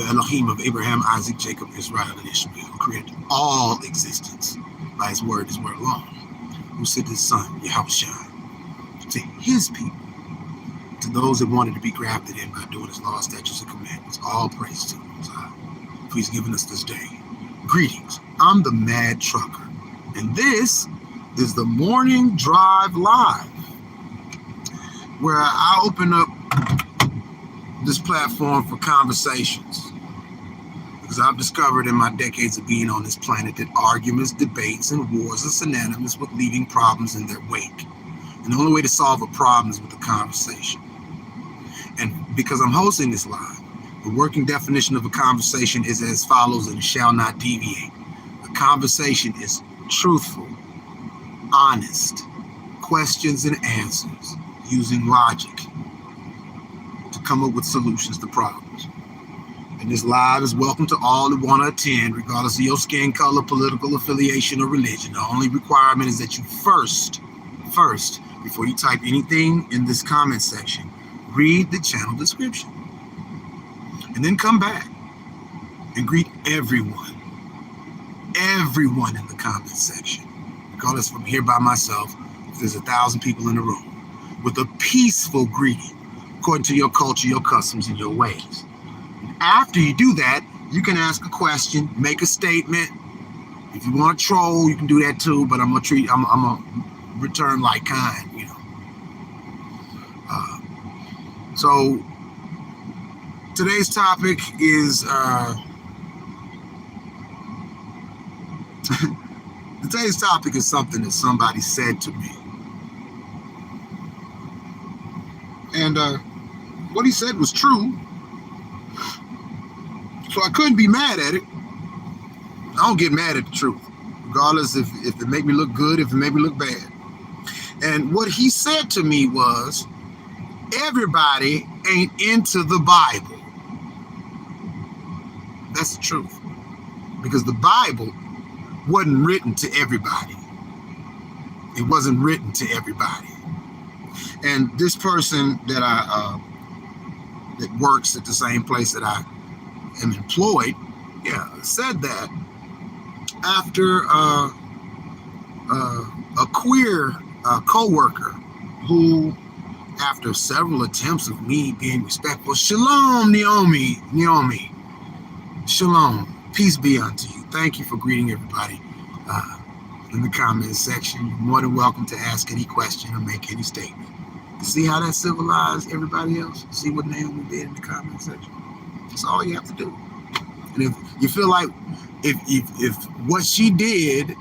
the Elohim of Abraham, Isaac, Jacob, Israel, and Ishmael, who created all existence by his word alone, who sent his son, Yahushua, to his people, to those that wanted to be grafted in by doing his law, statutes, and commandments. All praise to him, for he's given us this day. Greetings, I'm the Mad Trucker, and this is the Morning Drive Live, where I open up this platform for conversations, because I've discovered in my decades of being on this planet that arguments, debates, and wars are synonymous with leaving problems in their wake. And the only way to solve a problem is with a conversation. And because I'm hosting this live, the working definition of a conversation is as follows, and it shall not deviate. A conversation is truthful, honest, questions and answers, using logic to come up with solutions to problems. And this live is welcome to all who want to attend, regardless of your skin color, political affiliation, or religion. The only requirement is that you first, before you type anything in this comment section, read the channel description. And then come back and greet everyone in the comment section. Regardless if I'm here by myself, if there's 1,000 people in the room, with a peaceful greeting, according to your culture, your customs, and your ways. After you do that, you can ask a question, make a statement. If you want to troll, you can do that too, but I'm gonna return like kind, you know. So today's topic is something that somebody said to me. And what he said was true. So I couldn't be mad at it. I don't get mad at the truth, regardless if it make me look good, if it make me look bad. And what he said to me was, everybody ain't into the Bible. That's the truth. Because the Bible wasn't written to everybody. It wasn't written to everybody. And this person that that works at the same place that I am employed, said that after a queer co-worker who, after several attempts of me being respectful, shalom, Naomi, shalom, peace be unto you. Thank you for greeting everybody in the comment section. You're more than welcome to ask any question or make any statement. See how that civilized everybody else? See what Naomi did in the comment section? That's all you have to do. And if you feel like if what she did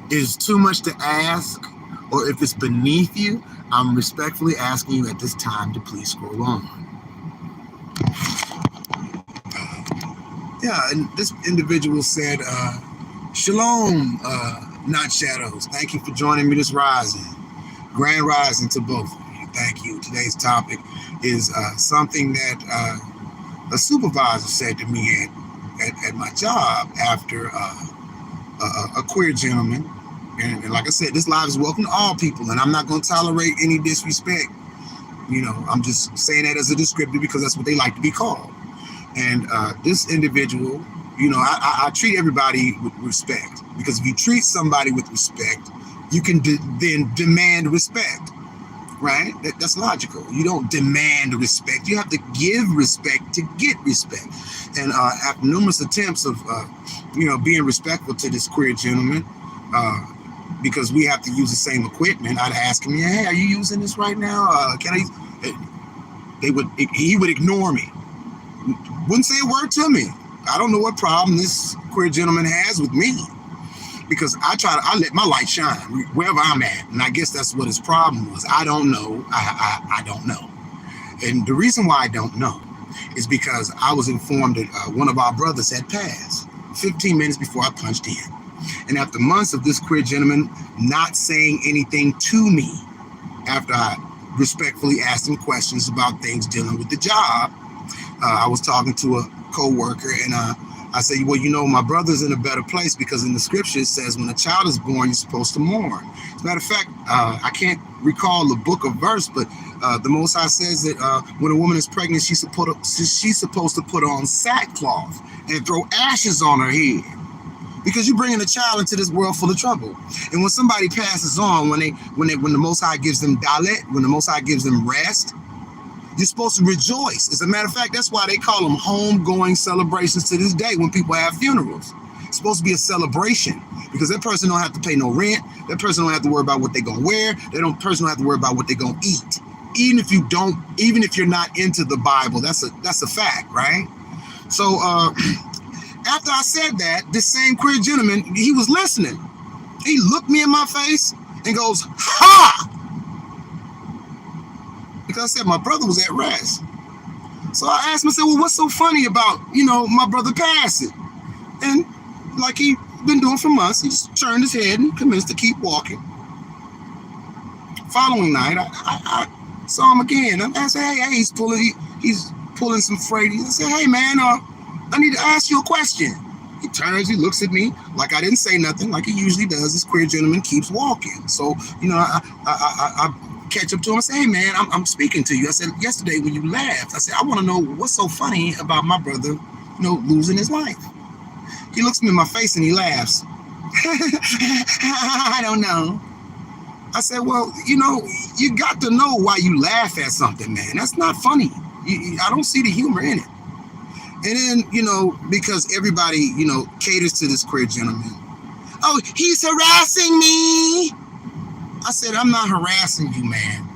is too much to ask, or if it's beneath you, I'm respectfully asking you at this time to please scroll on. And this individual said, shalom, not shadows. Thank you for joining me this rising. Grand rising to both of you. Thank you. Today's topic is something that a supervisor said to me at my job after a queer gentleman. And like I said, this live is welcome to all people, and I'm not going to tolerate any disrespect. You know, I'm just saying that as a descriptor because that's what they like to be called. And this individual, you know, I treat everybody with respect, because if you treat somebody with respect, you can then demand respect, right? That's logical. You don't demand respect. You have to give respect to get respect. And after numerous attempts of, being respectful to this queer gentleman, because we have to use the same equipment, I'd ask him, hey, are you using this right now? Can I use? He would ignore me. Wouldn't say a word to me. I don't know what problem this queer gentleman has with me, because I let my light shine wherever I'm at. And I guess that's what his problem was. I don't know. I don't know. And the reason why I don't know is because I was informed that one of our brothers had passed 15 minutes before I punched in. And after months of this queer gentleman not saying anything to me, after I respectfully asked him questions about things dealing with the job, I was talking to a co-worker, and I say, well, my brother's in a better place because in the scripture it says when a child is born, you're supposed to mourn. As a matter of fact, I can't recall the book or verse, but the Most High says that when a woman is pregnant, she's supposed to put on sackcloth and throw ashes on her head, because you're bringing a child into this world full of trouble. And when somebody passes on, when the Most High gives them dalet, when the Most High gives them rest, you're supposed to rejoice. As a matter of fact, that's why they call them homegoing celebrations to this day when people have funerals. It's supposed to be a celebration because that person don't have to pay no rent. That person don't have to worry about what they're going to wear. Person don't have to worry about what they're going to eat. Even if you're not into the Bible, that's a fact, right? So after I said that, this same queer gentleman, he was listening. He looked me in my face and goes, "Ha!" Because I said my brother was at rest. So I asked him, I said, well, what's so funny about, my brother passing? And like he been doing for months, he just turned his head and commenced to keep walking. Following night, I saw him again. I said, hey, he's pulling some freight. I said, hey man, I need to ask you a question. He turns, he looks at me like I didn't say nothing, like he usually does. This queer gentleman keeps walking. So, I catch up to him and say, hey man, I'm speaking to you. I said, yesterday when you laughed, I said, I want to know what's so funny about my brother, losing his life. He looks me in my face and he laughs. I don't know. I said, well, you got to know why you laugh at something, man. That's not funny. I don't see the humor in it. And then, because everybody, caters to this queer gentleman. Oh, he's harassing me. I said, I'm not harassing you, man.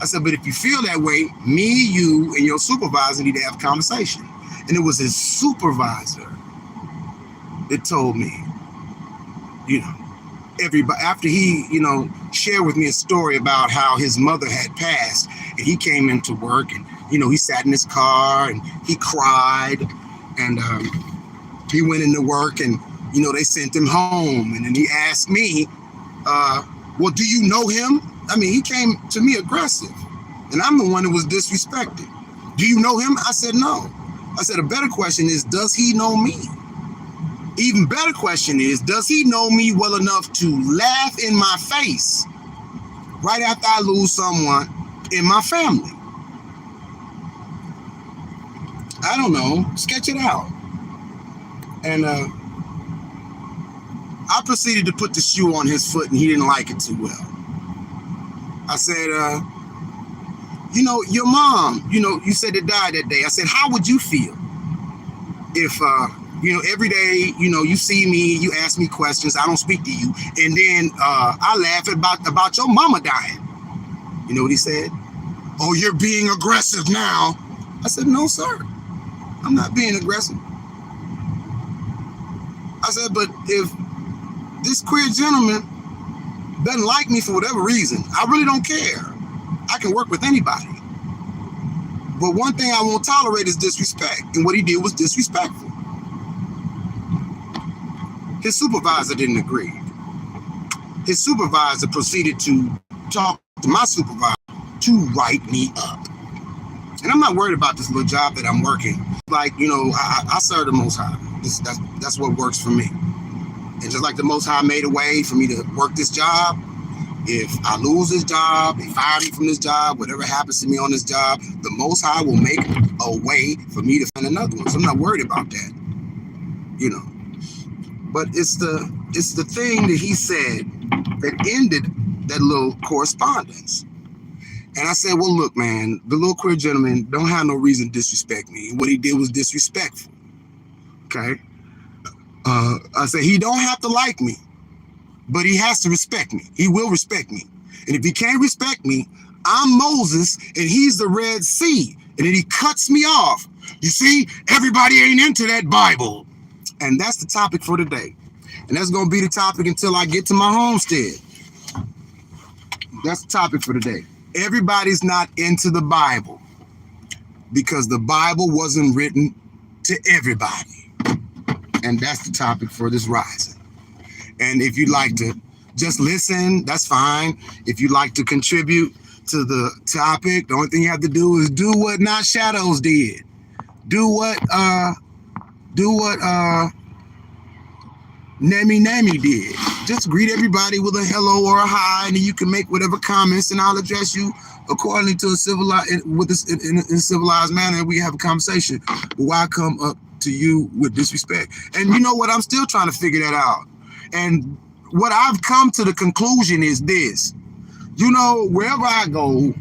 I said, but if you feel that way, me, you, and your supervisor need to have a conversation. And it was his supervisor that told me, everybody, after he, shared with me a story about how his mother had passed, and he came into work and, he sat in his car and he cried, and he went into work and, they sent him home. And then he asked me, well, do you know him? I mean, he came to me aggressive, and I'm the one that was disrespected. Do you know him? I said, no. I said, a better question is, does he know me? Even better question is, does he know me well enough to laugh in my face right after I lose someone in my family? I don't know. Sketch it out. And I proceeded to put the shoe on his foot, and he didn't like it too well. I said, your mom, you said it died that day. I said, how would you feel if, every day, you see me, you ask me questions, I don't speak to you, and then I laugh about your mama dying? You know what he said? Oh, you're being aggressive now. I said, no, sir. I'm not being aggressive. I said, but if this queer gentleman doesn't like me for whatever reason, I really don't care. I can work with anybody. But one thing I won't tolerate is disrespect. And what he did was disrespectful. His supervisor didn't agree. His supervisor proceeded to talk to my supervisor to write me up. And I'm not worried about this little job that I'm working. Like, I serve the Most High. That's what works for me. And just like the Most High made a way for me to work this job, if I lose this job, they fire me from this job, whatever happens to me on this job, the Most High will make a way for me to find another one. So I'm not worried about that, But it's the thing that he said that ended that little correspondence. And I said, well, look, man, the little queer gentleman don't have no reason to disrespect me. What he did was disrespectful. Okay? I said, he don't have to like me, but he has to respect me. He will respect me. And if he can't respect me, I'm Moses and he's the Red Sea. And then he cuts me off. You see, everybody ain't into that Bible. And that's the topic for today. And that's going to be the topic until I get to my homestead. That's the topic for today. Everybody's not into the Bible because the Bible wasn't written to everybody. And that's the topic for this rising. And if you'd like to just listen, that's fine. If you'd like to contribute to the topic, the only thing you have to do is do what Not Shadows did. Do what Do what Nami did. Just greet everybody with a hello or a hi, and then you can make whatever comments, and I'll address you accordingly to a civilized in a civilized manner, and we have a conversation. But why come up to you with disrespect? And you know what? I'm still trying to figure that out. And what I've come to the conclusion is this. You know, wherever I go,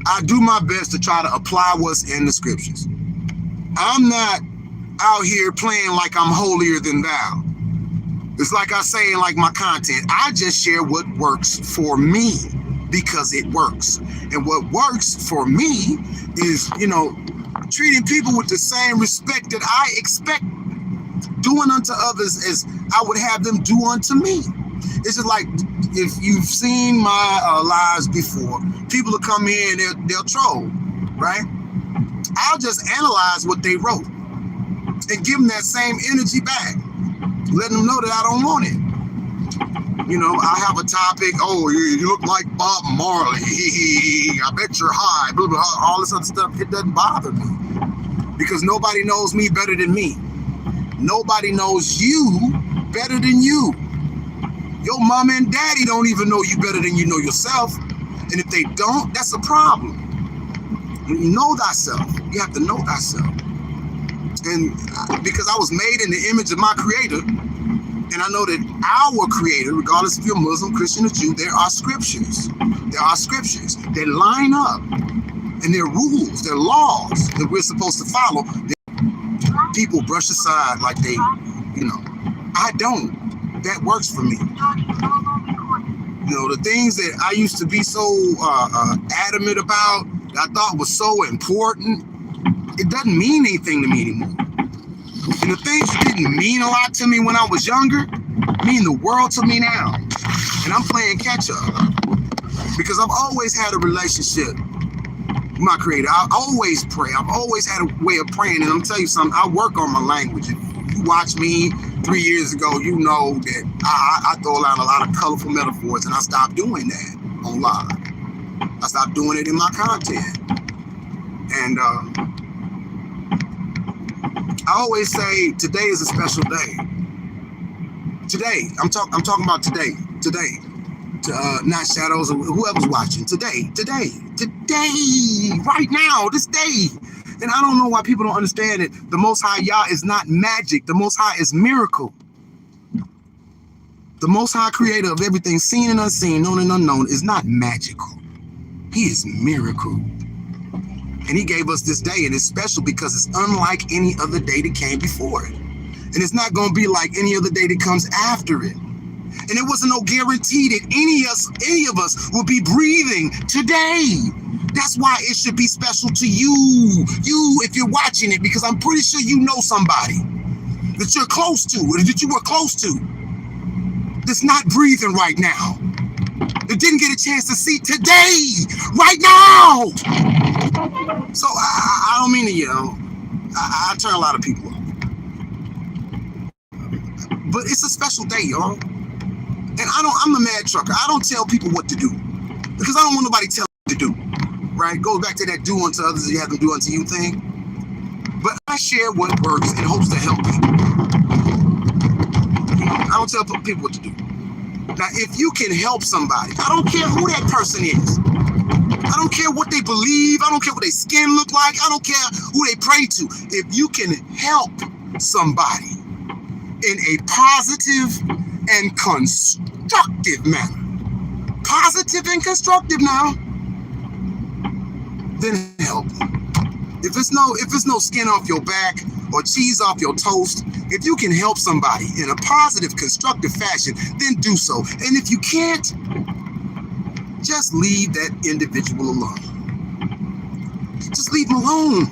I do my best to try to apply what's in the scriptures. I'm not out here playing like I'm holier than thou. It's like I say in like my content, I just share what works for me because it works. And what works for me is, you know, treating people with the same respect that I expect, doing unto others as I would have them do unto me. It's just like, if you've seen my lives before, people will come in, they'll troll, right? I'll just analyze what they wrote and give them that same energy back, letting them know that I don't want it. You know, I have a topic, oh, you look like Bob Marley, I bet you're high, blah, blah, all this other stuff. It doesn't bother me because nobody knows me better than me. Nobody knows you better than you. Your mama and daddy don't even know you better than you know yourself. And if they don't, that's a problem. When you know thyself, you have to know thyself. And because I was made in the image of my creator, and I know that our creator, regardless if you're Muslim, Christian, or Jew, there are scriptures. There are scriptures that line up, and there are rules, there are laws that we're supposed to follow that people brush aside like they, you know, I don't. That works for me. You know, the things that I used to be so adamant about, that I thought was so important, it doesn't mean anything to me anymore. And the things that didn't mean a lot to me when I was younger mean the world to me now. And I'm playing catch up because I've always had a relationship with my creator. I always pray. I've always had a way of praying. And I'm telling you something, I work on my language. If you watch me 3 years ago, you know that I throw out a lot of colorful metaphors, and I stopped doing that on live. I stopped doing it in my content. And I always say today is a special day. Today, I'm talking about today, not shadows or whoever's watching. Today, right now, this day. And I don't know why people don't understand it. The Most High Yah is not magic. The Most High is miracle. The Most High creator of everything seen and unseen, known and unknown, is not magical. He is miracle. And he gave us this day, and it's special because it's unlike any other day that came before it. And it's not going to be like any other day that comes after it. And there wasn't no guarantee that any of us will be breathing today. That's why it should be special to you, if you're watching it, because I'm pretty sure you know somebody that you're close to, or that you were close to, that's not breathing right now, that didn't get a chance to see today, right now. So I don't mean to, you know, I turn a lot of people off. But it's a special day, y'all. And I'm a mad trucker. I don't tell people what to do because I don't want nobody telling me to do. Right? Goes back to that do unto others as you have them do unto you thing. But I share what works in hopes to help people. I don't tell people what to do. Now, if you can help somebody, I don't care who that person is. I don't care what they believe. I don't care what their skin look like. I don't care who they pray to. If you can help somebody in a positive and constructive manner, positive and constructive now, then help. If it's no skin off your back or cheese off your toast, if you can help somebody in a positive, constructive fashion, then do so. And if you can't, just leave that individual alone. Just leave them alone.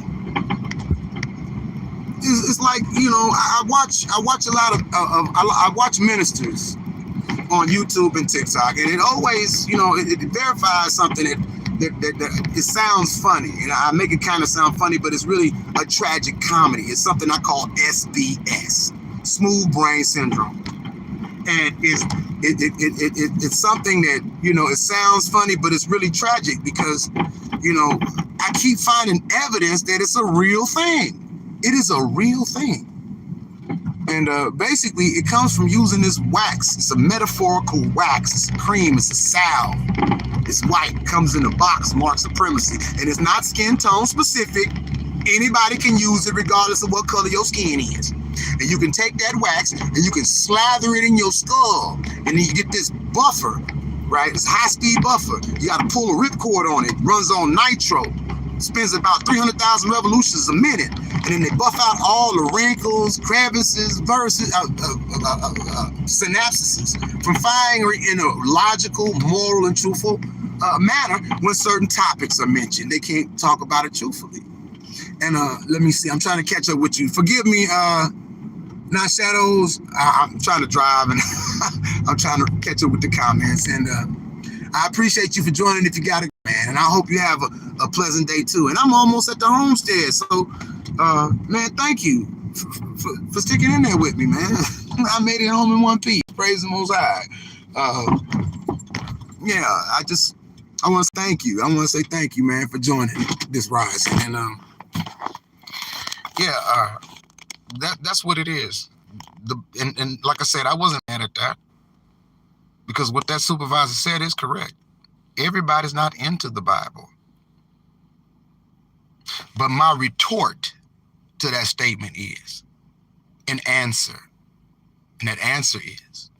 It's like, you know, I watch a lot of I watch ministers on YouTube and TikTok, and it always, you know, it verifies something that it sounds funny, and I make it kind of sound funny, but it's really a tragic comedy. It's something I call SBS, smooth brain syndrome, and it's something that, you know, it sounds funny, but it's really tragic because, you know, I keep finding evidence that it's a real thing. It is a real thing. And basically, it comes from using this wax. It's a metaphorical wax. It's a cream. It's a salve. It's white. Comes in a box. Mark supremacy. And it's not skin tone specific. Anybody can use it regardless of what color your skin is. And you can take that wax and you can slather it in your skull. And then you get this buffer, right? It's high-speed buffer. You got to pull a ripcord on it. Runs on nitro. Spins about 300,000 revolutions a minute. And then they buff out all the wrinkles, crevices, synapses from firing in a logical, moral, and truthful manner when certain topics are mentioned. They can't talk about it truthfully. And let me see. I'm trying to catch up with you. Forgive me, Not Shadows. I'm trying to drive and I'm trying to catch up with the comments. And I appreciate you for joining if you got it, man. And I hope you have a pleasant day too. And I'm almost at the homestead. So, man, thank you for sticking in there with me, man. I made it home in one piece. Praise the Most High. Yeah, I want to thank you. I want to say thank you, man, for joining this rising. And that's what it is. And like I said, I wasn't mad at that because what that supervisor said is correct. Everybody's not into the Bible. But my retort to that statement is an answer. And that answer is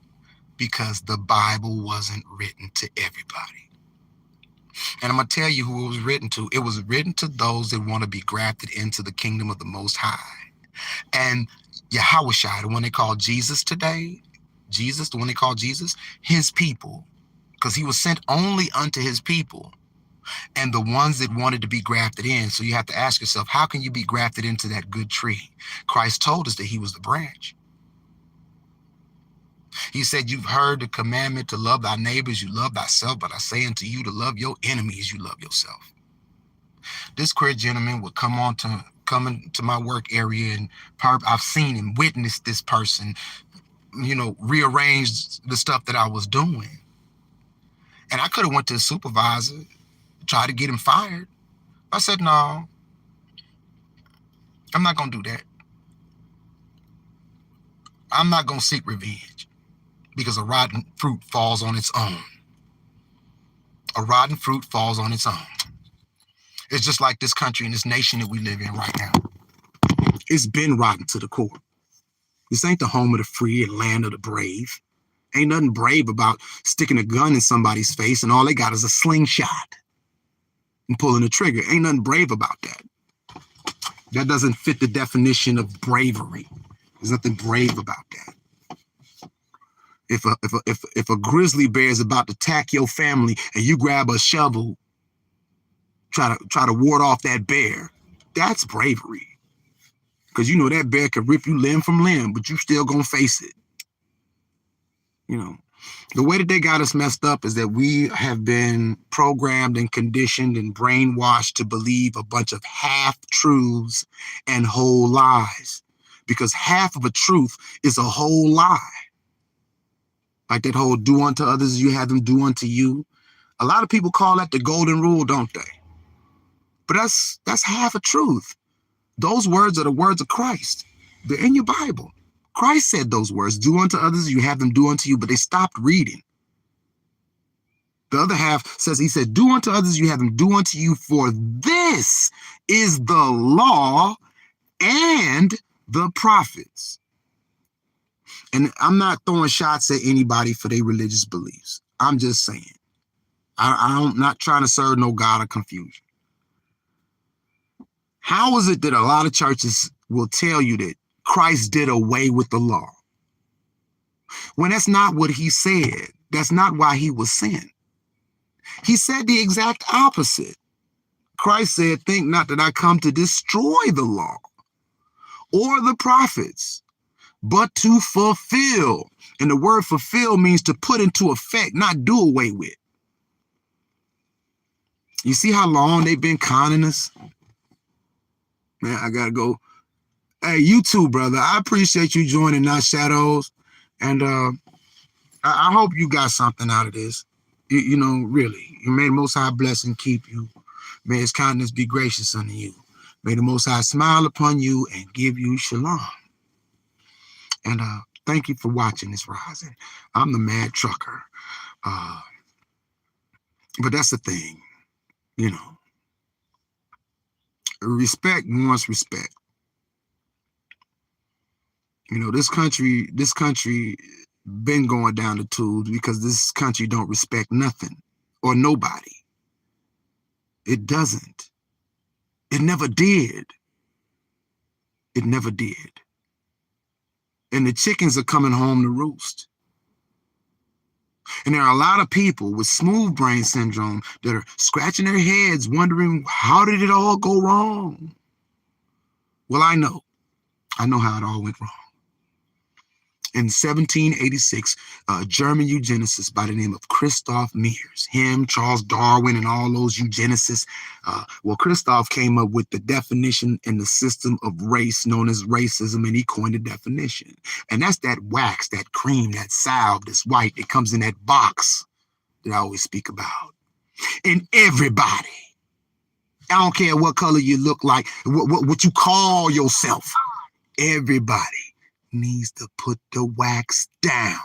because the Bible wasn't written to everybody. And I'm going to tell you who it was written to. It was written to those that want to be grafted into the kingdom of the Most High. And Yahushua, the one they call Jesus today, the one they call Jesus, his people, because he was sent only unto his people and the ones that wanted to be grafted in. So you have to ask yourself, how can you be grafted into that good tree? Christ told us that he was the branch. He said, you've heard the commandment to love thy neighbors, you love thyself, but I say unto you to love your enemies, you love yourself. This queer gentleman would come into my work area, and I've seen and witnessed this person, rearrange the stuff that I was doing. And I could have went to the supervisor, tried to get him fired. I said, no, I'm not going to do that. I'm not going to seek revenge because a rotten fruit falls on its own. A rotten fruit falls on its own. It's just like this country and this nation that we live in right now. It's been rotten to the core. This ain't the home of the free and land of the brave. Ain't nothing brave about sticking a gun in somebody's face and all they got is a slingshot and pulling the trigger. Ain't nothing brave about that. That doesn't fit the definition of bravery. There's nothing brave about that. If a grizzly bear is about to attack your family and you grab a shovel, try to ward off that bear, that's bravery. Because that bear could rip you limb from limb, but you still gonna face it. The way that they got us messed up is that we have been programmed and conditioned and brainwashed to believe a bunch of half-truths and whole lies. Because half of a truth is a whole lie. Like that whole do unto others as you have them do unto you. A lot of people call that the golden rule, don't they? But that's half a truth. Those words are the words of Christ. They're in your Bible. Christ said those words, do unto others as you have them do unto you, but they stopped reading. The other half says, he said, do unto others as you have them do unto you, for this is the law and the prophets. And I'm not throwing shots at anybody for their religious beliefs. I'm just saying, I'm not trying to serve no God of confusion. How is it that a lot of churches will tell you that Christ did away with the law? When that's not what he said. That's not why he was sent. He said the exact opposite. Christ said, think not that I come to destroy the law or the prophets, but to fulfill. And the word fulfill means to put into effect, not do away with. You see how long they've been conning us? Man, I gotta go. Hey, you too, brother. I appreciate you joining Not Shadows. And I hope you got something out of this. Really. May the Most High bless and keep you. May his kindness be gracious unto you. May the Most High smile upon you and give you shalom. And thank you for watching this rising. I'm the Mad Trucker. But that's the thing, you know. Respect wants respect. You know, this country been going down the tubes because this country don't respect nothing or nobody. It doesn't. It never did. It never did. And the chickens are coming home to roost. And there are a lot of people with smooth brain syndrome that are scratching their heads wondering, how did it all go wrong? Well, I know how it all went wrong. In 1786, a German eugenicist by the name of Christoph Mears, him, Charles Darwin, and all those eugenicists. Christoph came up with the definition and the system of race known as racism, and he coined the definition. And that's that wax, that cream, that salve, that's white. It comes in that box that I always speak about. And everybody, I don't care what color you look like, what you call yourself, everybody needs to put the wax down.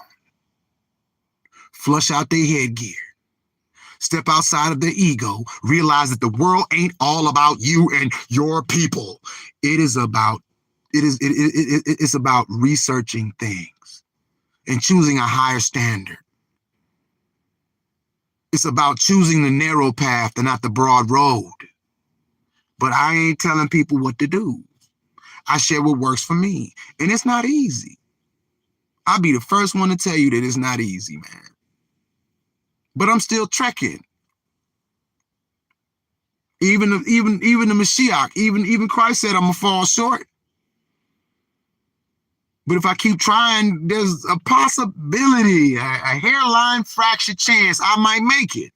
Flush out their headgear. Step outside of their ego. Realize that the world ain't all about you and your people. It's about researching things and choosing a higher standard. It's about choosing the narrow path and not the broad road. But I ain't telling people what to do. I share what works for me. And it's not easy. I'll be the first one to tell you that it's not easy, man. But I'm still trekking. Even the Mashiach, even Christ said I'm gonna fall short. But if I keep trying, there's a possibility, a hairline fracture chance I might make it.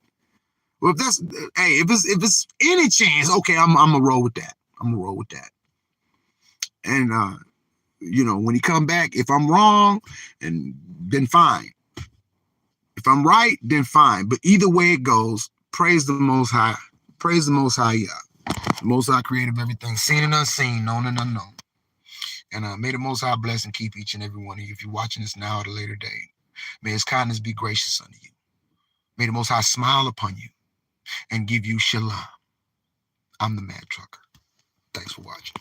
Well, if it's any chance, okay, I'm gonna roll with that. And when he come back, if I'm wrong, and then fine. If I'm right, then fine. But either way it goes, praise the Most High. Praise the Most High, yeah. The Most High created everything, seen and unseen, known and unknown. And may the Most High bless and keep each and every one of you. If you're watching this now at a later date, may His kindness be gracious unto you. May the Most High smile upon you and give you shalom. I'm the Mad Trucker. Thanks for watching.